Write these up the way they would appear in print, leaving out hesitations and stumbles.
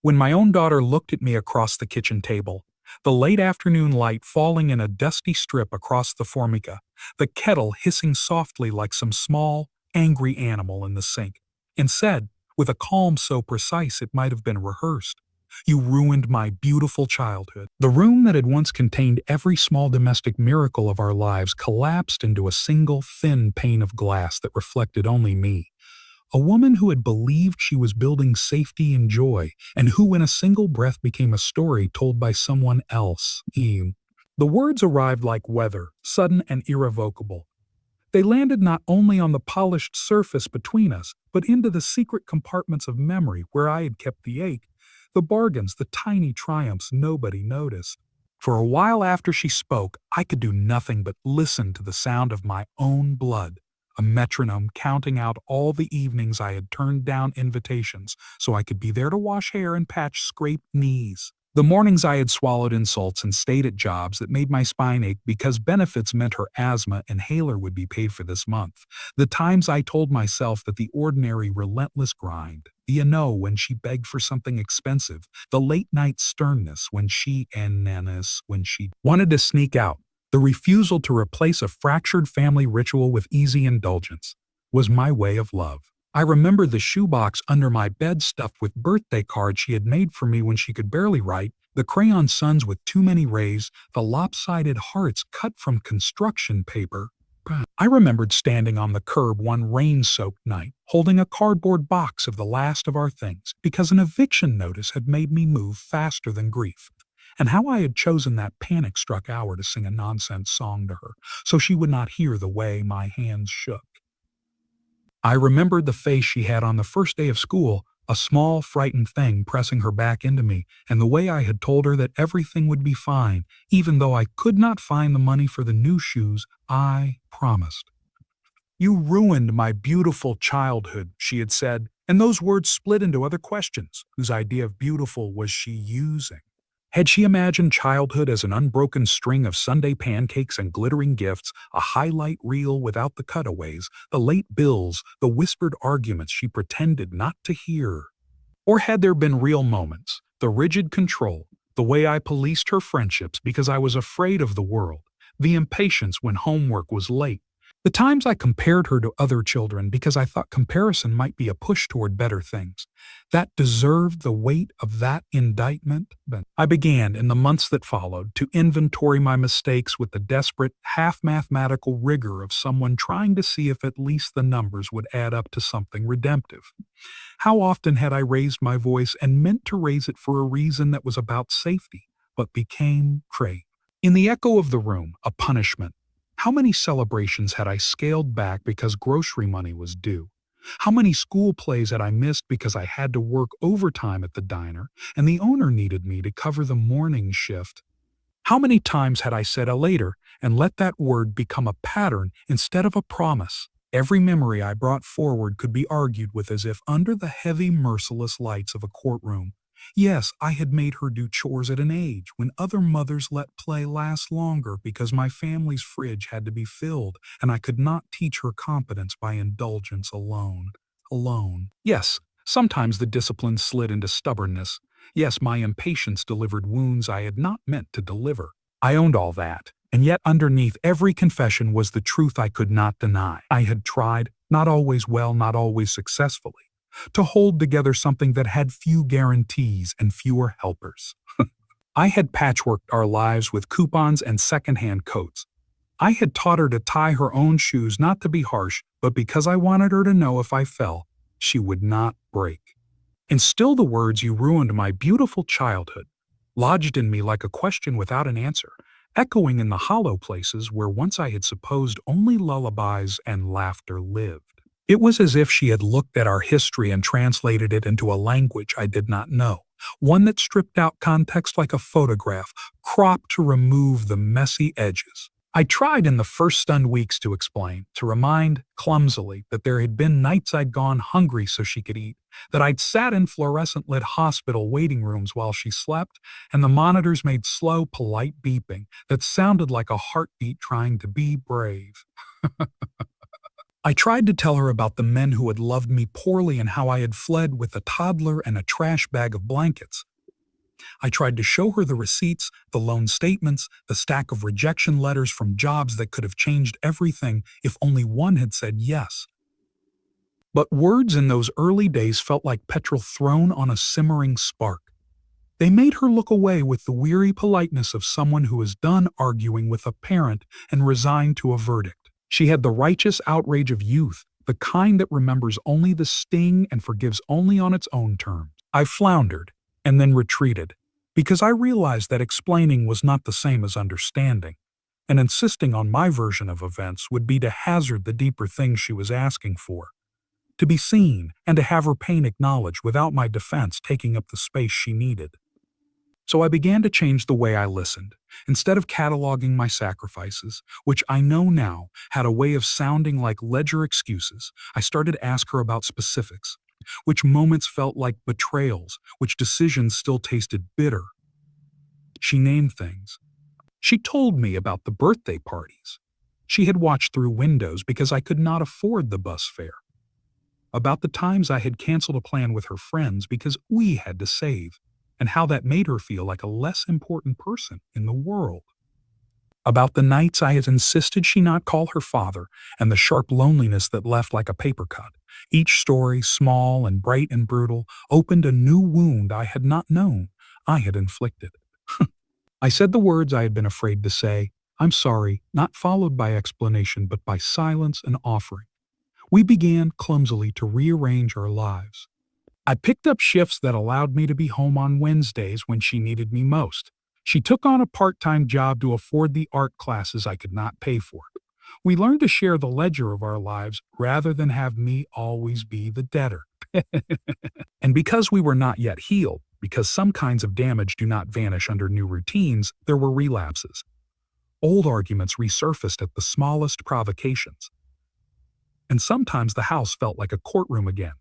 When my own daughter looked at me across the kitchen table, the late afternoon light falling in a dusty strip across the formica, the kettle hissing softly like some small, angry animal in the sink, and said, with a calm so precise it might have been rehearsed, "You ruined my beautiful childhood." The room that had once contained every small domestic miracle of our lives collapsed into a single thin pane of glass that reflected only me. A woman who had believed she was building safety and joy, and who in a single breath became a story told by someone else. The words arrived like weather, sudden and irrevocable. They landed not only on the polished surface between us, but into the secret compartments of memory where I had kept the ache, the bargains, the tiny triumphs nobody noticed. For a while after she spoke, I could do nothing but listen to the sound of my own blood, a metronome counting out all the evenings I had turned down invitations so I could be there to wash hair and patch scraped knees. The mornings I had swallowed insults and stayed at jobs that made my spine ache because benefits meant her asthma inhaler would be paid for this month. The times I told myself that the ordinary relentless grind, the when she begged for something expensive, the late night sternness when she wanted to sneak out, the refusal to replace a fractured family ritual with easy indulgence, was my way of love. I remember the shoebox under my bed stuffed with birthday cards she had made for me when she could barely write, the crayon suns with too many rays, the lopsided hearts cut from construction paper. I remembered standing on the curb one rain-soaked night, holding a cardboard box of the last of our things, because an eviction notice had made me move faster than grief, and how I had chosen that panic-struck hour to sing a nonsense song to her, so she would not hear the way my hands shook. I remembered the face she had on the first day of school, a small, frightened thing pressing her back into me, and the way I had told her that everything would be fine, even though I could not find the money for the new shoes I promised. "You ruined my beautiful childhood," she had said, and those words split into other questions. Whose idea of beautiful was she using? Had she imagined childhood as an unbroken string of Sunday pancakes and glittering gifts, a highlight reel without the cutaways, the late bills, the whispered arguments she pretended not to hear? Or had there been real moments, the rigid control, the way I policed her friendships because I was afraid of the world, the impatience when homework was late, the times I compared her to other children because I thought comparison might be a push toward better things, that deserved the weight of that indictment? But I began, in the months that followed, to inventory my mistakes with the desperate, half-mathematical rigor of someone trying to see if at least the numbers would add up to something redemptive. How often had I raised my voice and meant to raise it for a reason that was about safety, but became crave? In the echo of the room, a punishment. How many celebrations had I scaled back because grocery money was due? How many school plays had I missed because I had to work overtime at the diner and the owner needed me to cover the morning shift? How many times had I said a later and let that word become a pattern instead of a promise? Every memory I brought forward could be argued with as if under the heavy, merciless lights of a courtroom. Yes, I had made her do chores at an age when other mothers let play last longer because my family's fridge had to be filled, and I could not teach her competence by indulgence alone. Yes, sometimes the discipline slid into stubbornness. Yes, my impatience delivered wounds I had not meant to deliver. I owned all that, and yet underneath every confession was the truth I could not deny. I had tried, not always well, not always successfully, to hold together something that had few guarantees and fewer helpers. I had patchworked our lives with coupons and secondhand coats. I had taught her to tie her own shoes, not to be harsh, but because I wanted her to know if I fell, she would not break. And still the words "you ruined my beautiful childhood" lodged in me like a question without an answer, echoing in the hollow places where once I had supposed only lullabies and laughter lived. It was as if she had looked at our history and translated it into a language I did not know, one that stripped out context like a photograph, cropped to remove the messy edges. I tried in the first stunned weeks to explain, to remind, clumsily, that there had been nights I'd gone hungry so she could eat, that I'd sat in fluorescent-lit hospital waiting rooms while she slept, and the monitors made slow, polite beeping that sounded like a heartbeat trying to be brave. I tried to tell her about the men who had loved me poorly and how I had fled with a toddler and a trash bag of blankets. I tried to show her the receipts, the loan statements, the stack of rejection letters from jobs that could have changed everything if only one had said yes. But words in those early days felt like petrol thrown on a simmering spark. They made her look away with the weary politeness of someone who is done arguing with a parent and resigned to a verdict. She had the righteous outrage of youth, the kind that remembers only the sting and forgives only on its own terms. I floundered, and then retreated, because I realized that explaining was not the same as understanding, and insisting on my version of events would be to hazard the deeper things she was asking for. To be seen and to have her pain acknowledged without my defense taking up the space she needed. So I began to change the way I listened. Instead of cataloging my sacrifices, which I know now had a way of sounding like ledger excuses, I started to ask her about specifics. Which moments felt like betrayals, which decisions still tasted bitter. She named things. She told me about the birthday parties. She had watched through windows because I could not afford the bus fare. About the times I had canceled a plan with her friends because we had to save, and how that made her feel like a less important person in the world. About the nights I had insisted she not call her father, and the sharp loneliness that left like a paper cut. Each story, small and bright and brutal, opened a new wound I had not known I had inflicted. I said the words I had been afraid to say, "I'm sorry," not followed by explanation but by silence and offering. We began clumsily to rearrange our lives. I picked up shifts that allowed me to be home on Wednesdays when she needed me most. She took on a part-time job to afford the art classes I could not pay for. We learned to share the ledger of our lives rather than have me always be the debtor. And because we were not yet healed, because some kinds of damage do not vanish under new routines, there were relapses. Old arguments resurfaced at the smallest provocations. And sometimes the house felt like a courtroom again,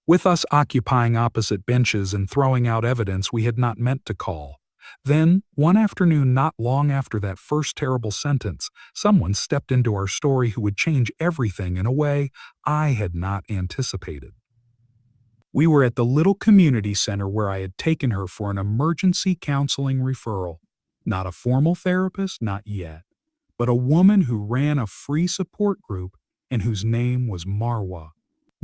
with us occupying opposite benches and throwing out evidence we had not meant to call. Then, one afternoon not long after that first terrible sentence, someone stepped into our story who would change everything in a way I had not anticipated. We were at the little community center where I had taken her for an emergency counseling referral. Not a formal therapist, not yet, but a woman who ran a free support group and whose name was Marwa.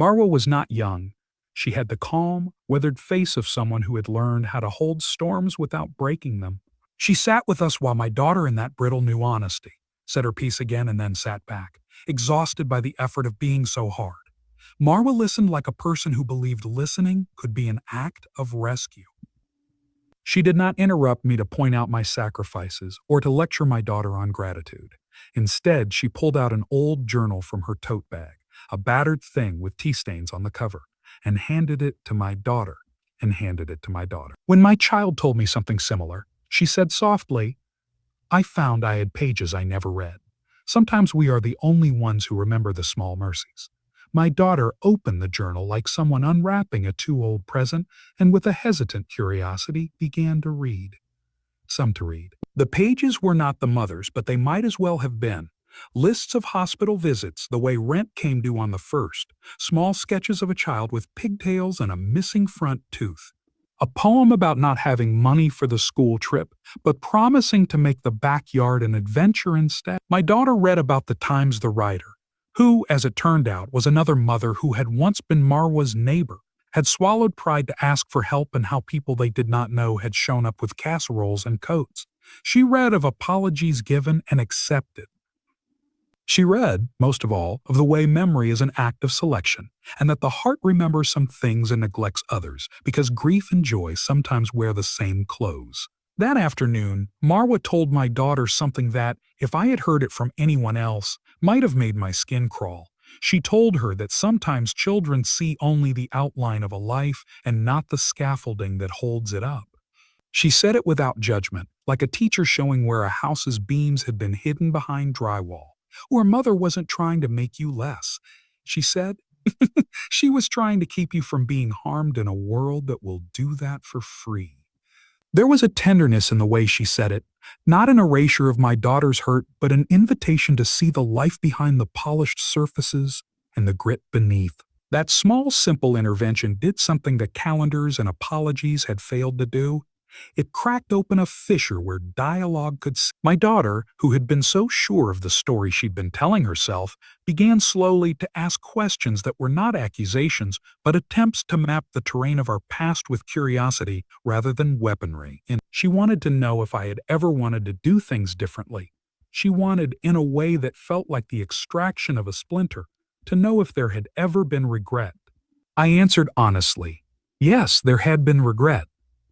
Marwa was not young. She had the calm, weathered face of someone who had learned how to hold storms without breaking them. She sat with us while my daughter in that brittle new honesty, said her piece again and then sat back, exhausted by the effort of being so hard. Marwa listened like a person who believed listening could be an act of rescue. She did not interrupt me to point out my sacrifices or to lecture my daughter on gratitude. Instead, she pulled out an old journal from her tote bag, a battered thing with tea stains on the cover, and handed it to my daughter, When my child told me something similar, she said softly, "I found I had pages I never read. Sometimes we are the only ones who remember the small mercies." My daughter opened the journal like someone unwrapping a too-old present and with a hesitant curiosity began to read. Some to read. The pages were not the mother's, but they might as well have been. Lists of hospital visits, the way rent came due on the first, small sketches of a child with pigtails and a missing front tooth. A poem about not having money for the school trip, but promising to make the backyard an adventure instead. My daughter read about the times the writer, who, as it turned out, was another mother who had once been Marwa's neighbor, had swallowed pride to ask for help and how people they did not know had shown up with casseroles and coats. She read of apologies given and accepted. She read, most of all, of the way memory is an act of selection, and that the heart remembers some things and neglects others, because grief and joy sometimes wear the same clothes. That afternoon, Marwa told my daughter something that, if I had heard it from anyone else, might have made my skin crawl. She told her that sometimes children see only the outline of a life and not the scaffolding that holds it up. She said it without judgment, like a teacher showing where a house's beams had been hidden behind drywall. Or a mother wasn't trying to make you less. She said, she was trying to keep you from being harmed in a world that will do that for free. There was a tenderness in the way she said it, not an erasure of my daughter's hurt, but an invitation to see the life behind the polished surfaces, and the grit beneath. That small, simple intervention did something that calendars and apologies had failed to do. It cracked open a fissure where dialogue could. My daughter, who had been so sure of the story she'd been telling herself, began slowly to ask questions that were not accusations, but attempts to map the terrain of our past with curiosity rather than weaponry. And she wanted to know if I had ever wanted to do things differently. She wanted, in a way that felt like the extraction of a splinter, to know if there had ever been regret. I answered honestly, yes, there had been regret.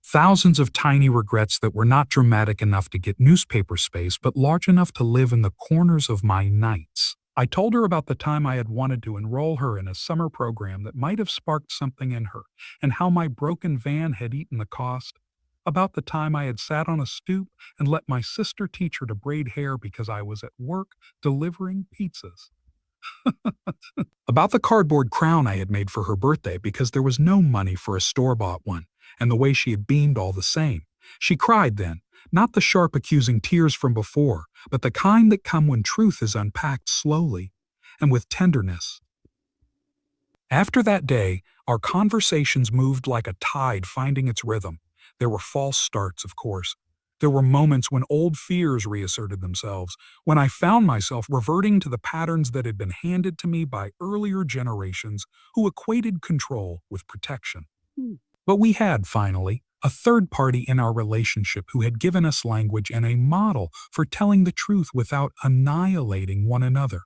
Thousands of tiny regrets that were not dramatic enough to get newspaper space, but large enough to live in the corners of my nights. I told her about the time I had wanted to enroll her in a summer program that might have sparked something in her, and how my broken van had eaten the cost. About the time I had sat on a stoop and let my sister teach her to braid hair because I was at work delivering pizzas. About the cardboard crown I had made for her birthday because there was no money for a store-bought one, and the way she had beamed all the same. She cried then, not the sharp accusing tears from before, but the kind that come when truth is unpacked slowly and with tenderness. After that day, our conversations moved like a tide finding its rhythm. There were false starts, of course. There were moments when old fears reasserted themselves, when I found myself reverting to the patterns that had been handed to me by earlier generations who equated control with protection. But we had, finally, a third party in our relationship who had given us language and a model for telling the truth without annihilating one another.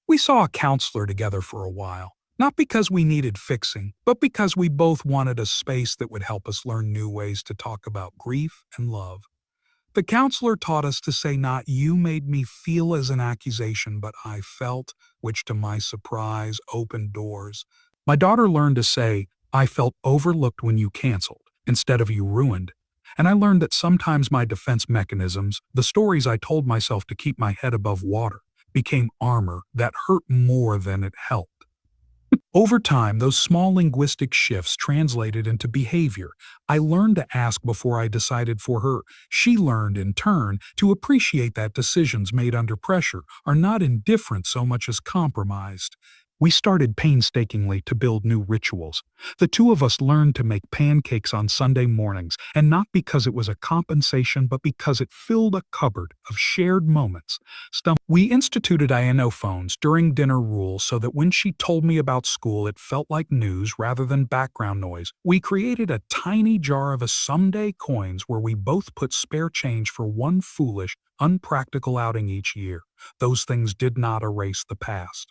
We saw a counselor together for a while, not because we needed fixing, but because we both wanted a space that would help us learn new ways to talk about grief and love. The counselor taught us to say not "you made me feel" as an accusation, but "I felt," which to my surprise opened doors. My daughter learned to say, "I felt overlooked when you canceled," instead of "you ruined." And I learned that sometimes my defense mechanisms, the stories I told myself to keep my head above water, became armor that hurt more than it helped. Over time, those small linguistic shifts translated into behavior. I learned to ask before I decided for her. She learned, in turn, to appreciate that decisions made under pressure are not indifferent so much as compromised. We started painstakingly to build new rituals. The two of us learned to make pancakes on Sunday mornings, and not because it was a compensation, but because it filled a cupboard of shared moments. We instituted ionophones during dinner rules so that when she told me about school, it felt like news rather than background noise. We created a tiny jar of a someday coins where we both put spare change for one foolish, unpractical outing each year. Those things did not erase the past.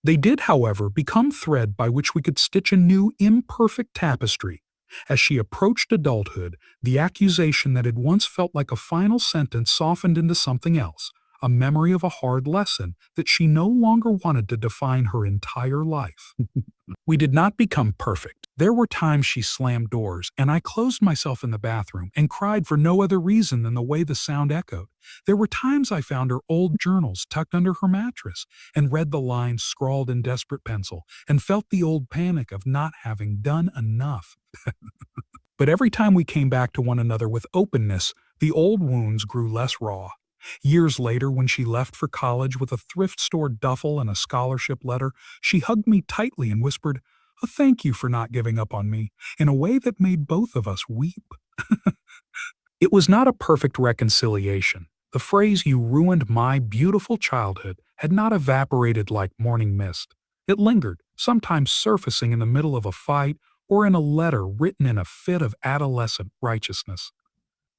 They did, however, become thread by which we could stitch a new, imperfect tapestry. As she approached adulthood, the accusation that had once felt like a final sentence softened into something else, a memory of a hard lesson that she no longer wanted to define her entire life. We did not become perfect. There were times she slammed doors, and I closed myself in the bathroom and cried for no other reason than the way the sound echoed. There were times I found her old journals tucked under her mattress and read the lines scrawled in desperate pencil and felt the old panic of not having done enough. But every time we came back to one another with openness, the old wounds grew less raw. Years later, when she left for college with a thrift store duffel and a scholarship letter, she hugged me tightly and whispered, "A thank you for not giving up on me," in a way that made both of us weep. It was not a perfect reconciliation. The phrase "you ruined my beautiful childhood" had not evaporated like morning mist. It lingered, sometimes surfacing in the middle of a fight or in a letter written in a fit of adolescent righteousness.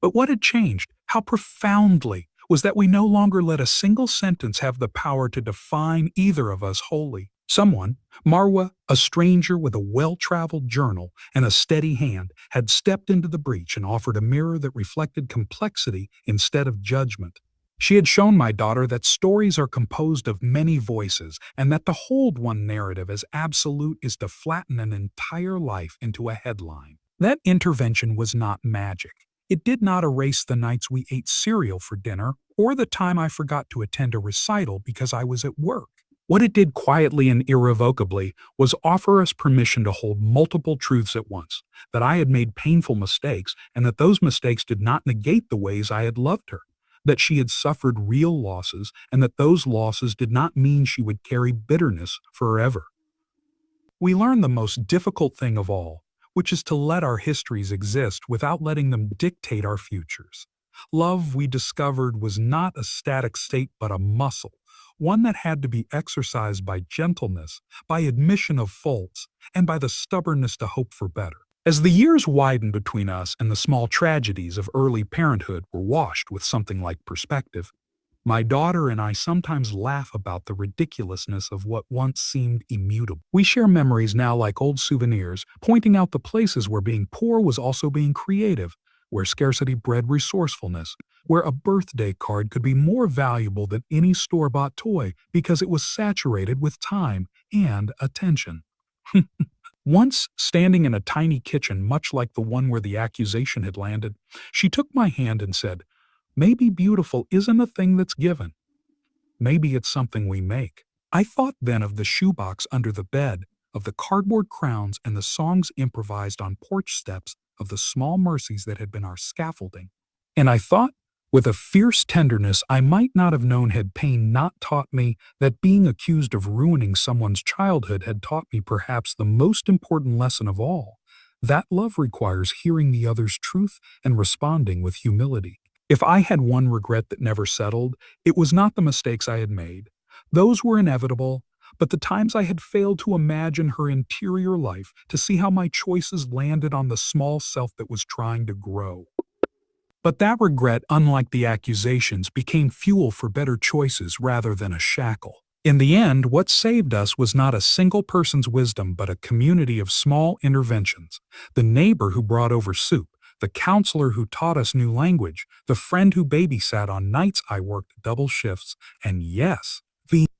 But what had changed, how profoundly, was that we no longer let a single sentence have the power to define either of us wholly. Someone, Marwa, a stranger with a well-traveled journal and a steady hand, had stepped into the breach and offered a mirror that reflected complexity instead of judgment. She had shown my daughter that stories are composed of many voices, and that to hold one narrative as absolute is to flatten an entire life into a headline. That intervention was not magic. It did not erase the nights we ate cereal for dinner or the time I forgot to attend a recital because I was at work. What it did quietly and irrevocably was offer us permission to hold multiple truths at once, that I had made painful mistakes and that those mistakes did not negate the ways I had loved her. that she had suffered real losses and that those losses did not mean she would carry bitterness forever. We learn the most difficult thing of all, which is to let our histories exist without letting them dictate our futures. Love, we discovered, was not a static state but a muscle, one that had to be exercised by gentleness, by admission of faults, and by the stubbornness to hope for better. As the years widened between us and the small tragedies of early parenthood were washed with something like perspective, my daughter and I sometimes laugh about the ridiculousness of what once seemed immutable. We share memories now like old souvenirs, pointing out the places where being poor was also being creative, where scarcity bred resourcefulness, where a birthday card could be more valuable than any store-bought toy because it was saturated with time and attention. Once, standing in a tiny kitchen much like the one where the accusation had landed, she took my hand and said, "Maybe beautiful isn't a thing that's given. Maybe it's something we make." I thought then of the shoebox under the bed, of the cardboard crowns and the songs improvised on porch steps, of the small mercies that had been our scaffolding. And I thought, with a fierce tenderness I might not have known had pain not taught me, that being accused of ruining someone's childhood had taught me perhaps the most important lesson of all, that love requires hearing the other's truth and responding with humility. If I had one regret that never settled, it was not the mistakes I had made. Those were inevitable, but the times I had failed to imagine her interior life, to see how my choices landed on the small self that was trying to grow. But that regret, unlike the accusations, became fuel for better choices rather than a shackle. In the end, what saved us was not a single person's wisdom but a community of small interventions. The neighbor who brought over soup, the counselor who taught us new language, the friend who babysat on nights I worked double shifts, and yes,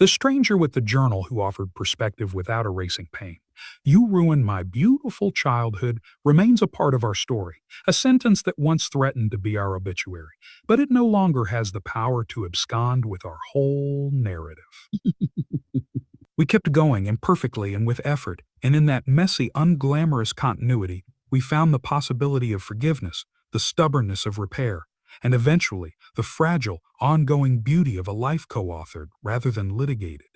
the stranger with the journal who offered perspective without erasing pain. "You ruined my beautiful childhood" remains a part of our story, a sentence that once threatened to be our obituary, but it no longer has the power to abscond with our whole narrative. We kept going imperfectly and with effort, and in that messy, unglamorous continuity, we found the possibility of forgiveness, the stubbornness of repair, and eventually the fragile, ongoing beauty of a life co-authored rather than litigated.